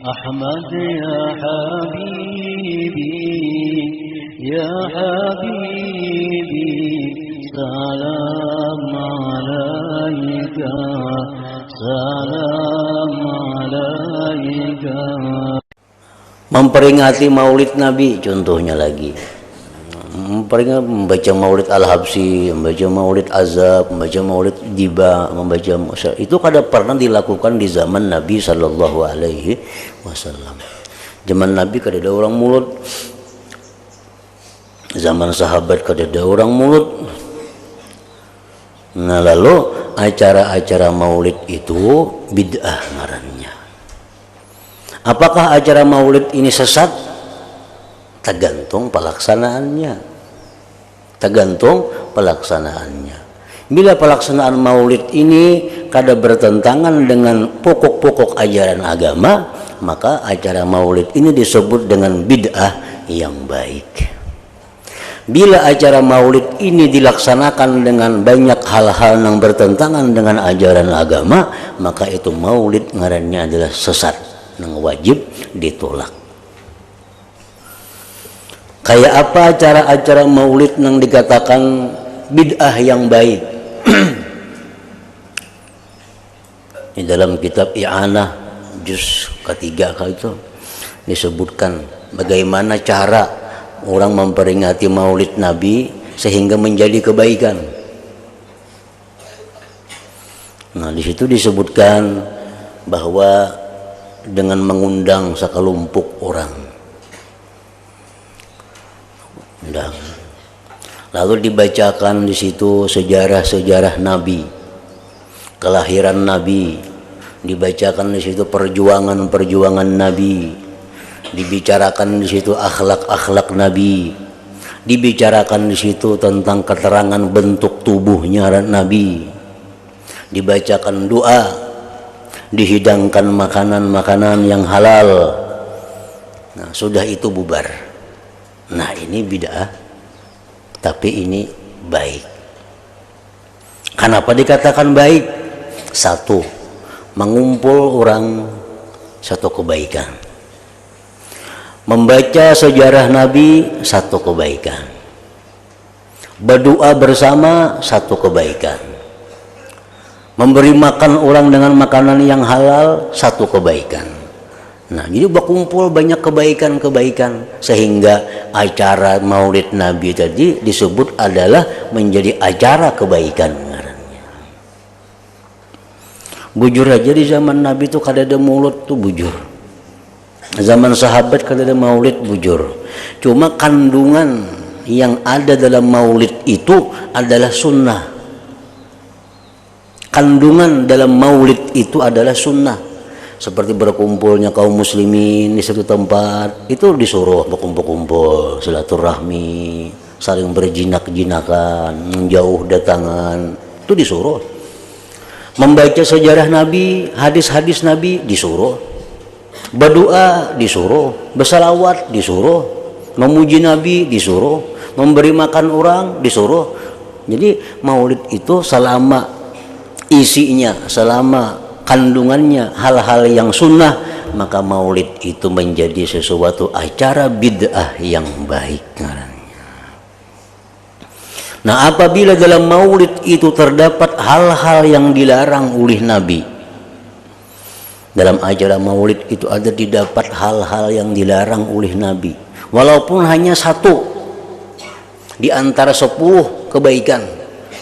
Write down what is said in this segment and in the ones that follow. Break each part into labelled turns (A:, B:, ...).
A: أحمد يا حبيبي يا حبيبي سلام عليك سلام عليك.
B: Memperingati Maulid Nabi contohnya lagi. Membaca Maulid Al-Habsyi, membaca Maulid Azab, membaca Maulid Diba, membaca itu kada pernah dilakukan di zaman Nabi Sallallahu Alaihi Wasallam. Zaman Nabi kada ada orang mulut, zaman sahabat kada ada orang mulut. Nah lalu acara-acara Maulid itu bid'ah ngarannya. Apakah acara Maulid ini sesat? Tergantung pelaksanaannya. Tergantung pelaksanaannya. Bila pelaksanaan Maulid ini kada bertentangan dengan pokok-pokok ajaran agama, maka acara Maulid ini disebut dengan bid'ah yang baik. Bila acara Maulid ini dilaksanakan dengan banyak hal-hal yang bertentangan dengan ajaran agama, maka itu Maulid ngarannya adalah sesat, yang wajib ditolak. Kayak apa acara-acara Maulid yang dikatakan bid'ah yang baik? Di dalam kitab I'anah juz ketiga itu disebutkan bagaimana cara orang memperingati Maulid Nabi sehingga menjadi kebaikan. Nah, di situ disebutkan bahwa dengan mengundang sekelompok orang. Lalu dibacakan di situ sejarah-sejarah Nabi, kelahiran Nabi, dibacakan di situ perjuangan-perjuangan Nabi, dibicarakan di situ akhlak-akhlak Nabi, dibicarakan di situ tentang keterangan bentuk tubuhnya Nabi, dibacakan doa, dihidangkan makanan-makanan yang halal. Nah, sudah itu bubar. Nah, ini bid'ah, tapi ini baik. Kenapa dikatakan baik? Satu, mengumpul orang satu kebaikan. Membaca sejarah Nabi satu kebaikan. Berdoa bersama satu kebaikan. Memberi makan orang dengan makanan yang halal satu kebaikan. Nah, jadi berkumpul banyak kebaikan-kebaikan sehingga acara Maulid Nabi tadi disebut adalah menjadi acara kebaikan ngarannya. Bujur aja di zaman Nabi itu kada ada mulut tuh bujur. Zaman sahabat kada ada Maulid bujur. Cuma kandungan yang ada dalam Maulid itu adalah sunnah. Kandungan dalam Maulid itu adalah sunnah. Seperti berkumpulnya kaum muslimin di satu tempat, itu disuruh berkumpul-kumpul, silaturahmi, saling berjinak-jinakan, menjauh datangan, itu disuruh. Membaca sejarah Nabi, hadis-hadis Nabi disuruh. Berdoa disuruh, bersalawat disuruh, memuji Nabi disuruh, memberi makan orang disuruh. Jadi Maulid itu selama isinya, selama kandungannya hal-hal yang sunnah, maka Maulid itu menjadi sesuatu acara bid'ah yang baik. Nah, apabila dalam Maulid itu terdapat hal-hal yang dilarang oleh Nabi, dalam acara Maulid itu ada didapat hal-hal yang dilarang oleh Nabi, walaupun hanya satu di antara 10 kebaikan,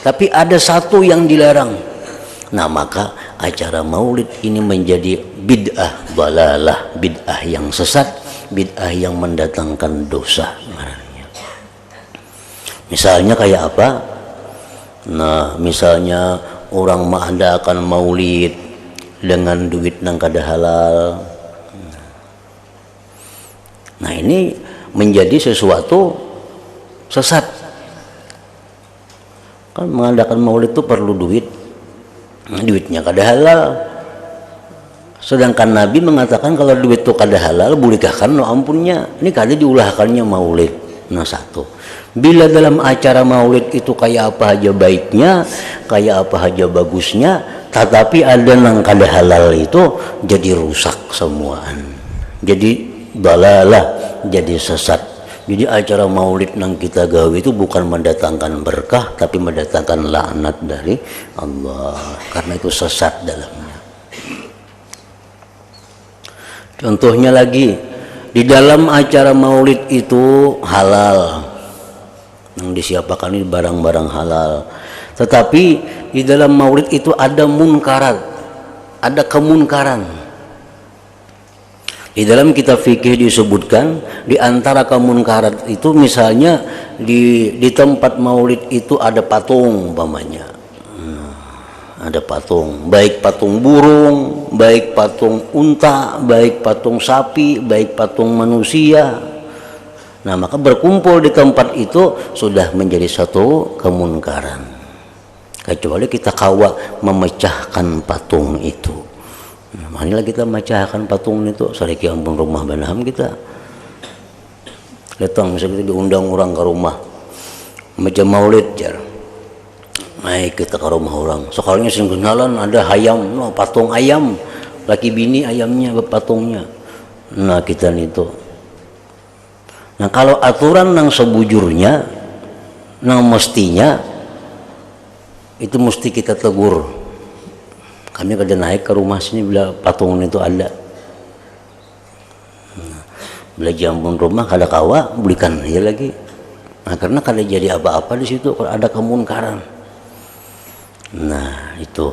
B: tapi ada satu yang dilarang. Nah, maka acara Maulid ini menjadi bid'ah dalalah, bid'ah yang sesat, bid'ah yang mendatangkan dosa. Misalnya kayak apa? Nah, misalnya orang mengadakan Maulid dengan duit nang kada halal. Nah, ini menjadi sesuatu sesat. Kan mengadakan Maulid itu perlu duit. Duitnya kada halal, Sedangkan Nabi mengatakan kalau duit itu kada halal bolehkahkan no ampunnya. Ini kada diulahkannya maulid. Nah satu, bila dalam acara maulid itu kayak apa aja baiknya, kayak apa aja bagusnya, tetapi ada yang kada halal itu jadi rusak semuaan. Jadi dalalah, jadi sesat. Jadi acara maulid yang kita gawe itu bukan mendatangkan berkah, tapi mendatangkan laknat dari Allah, karena itu sesat dalamnya. Contohnya lagi, di dalam acara maulid itu halal, yang disiapkan ini barang-barang halal. Tetapi di dalam maulid itu ada munkarat, ada kemunkaran. Di dalam kitab fikih disebutkan di antara kemunkaran itu misalnya di tempat maulid itu ada patung umpamanya. Ada patung, baik patung burung, baik patung unta, baik patung sapi, baik patung manusia. Nah, maka berkumpul di tempat itu sudah menjadi satu kemunkaran. Kecuali kita kawa memecahkan patung itu. Nah, marilah kita memecahkan patung itu. Sariki ampun rumah banaham kita. Datang misalnya kita diundang orang ke rumah, macam maulid jar. Naik kita ke rumah orang, sekarangnya sering kenalan ada ayam, no, patung ayam, laki bini ayamnya patungnya. Nah kita itu. Nah kalau aturan yang sebujurnya, yang mestinya itu mesti kita tegur. Kami kada naik ke rumah sini bila patung itu ada. Nah, bila jampun rumah kada kawa, belikan aja lagi. Nah karena kada jadi apa-apa di situ kalau ada kemunkaran. Nah itu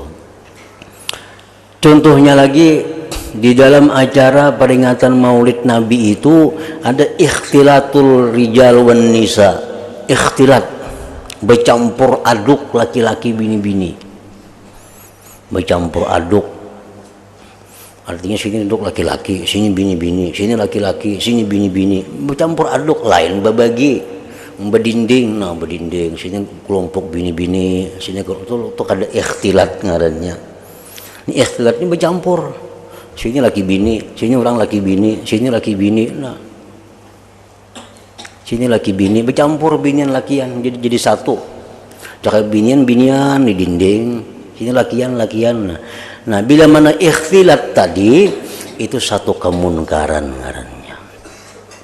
B: contohnya lagi di dalam acara peringatan maulid Nabi itu ada ikhtilatul rijal wan nisa, ikhtilat bercampur aduk laki-laki bini-bini, bercampur aduk artinya sini duduk laki-laki, sini bini-bini, sini laki-laki, sini bini-bini, bercampur aduk lain berbagi berdinding, nah berdinding sini kelompok bini-bini, sini itu ada ikhtilat ngarannya. Ini ikhtilat ini bercampur, sini laki bini, sini orang laki bini, sini laki bini, nah sini laki bini bercampur binian lakian jadi satu. Cakap binian di dinding, sini lakian. Nah bila mana ikhtilat tadi itu satu kemunkaran ngarannya,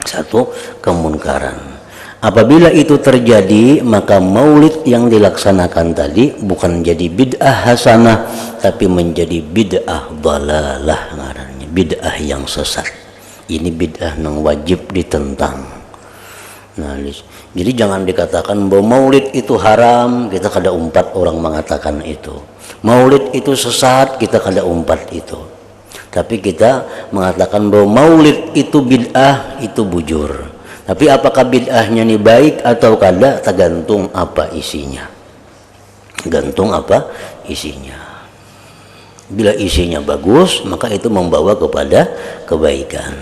B: satu kemunkaran. Apabila itu terjadi, maka maulid yang dilaksanakan tadi bukan menjadi bid'ah hasanah, tapi menjadi bid'ah dalalah ngarannya, bid'ah yang sesat. Ini bid'ah yang wajib ditentang. Nah, jadi jangan dikatakan bahwa maulid itu haram, kita kada umpat orang mengatakan itu. Maulid itu sesat, kita kada umpat itu. Tapi kita mengatakan bahwa maulid itu bid'ah, itu bujur. Tapi apakah bid'ahnya ini baik atau kada, tergantung apa isinya. Gantung apa isinya. Bila isinya bagus, maka itu membawa kepada kebaikan.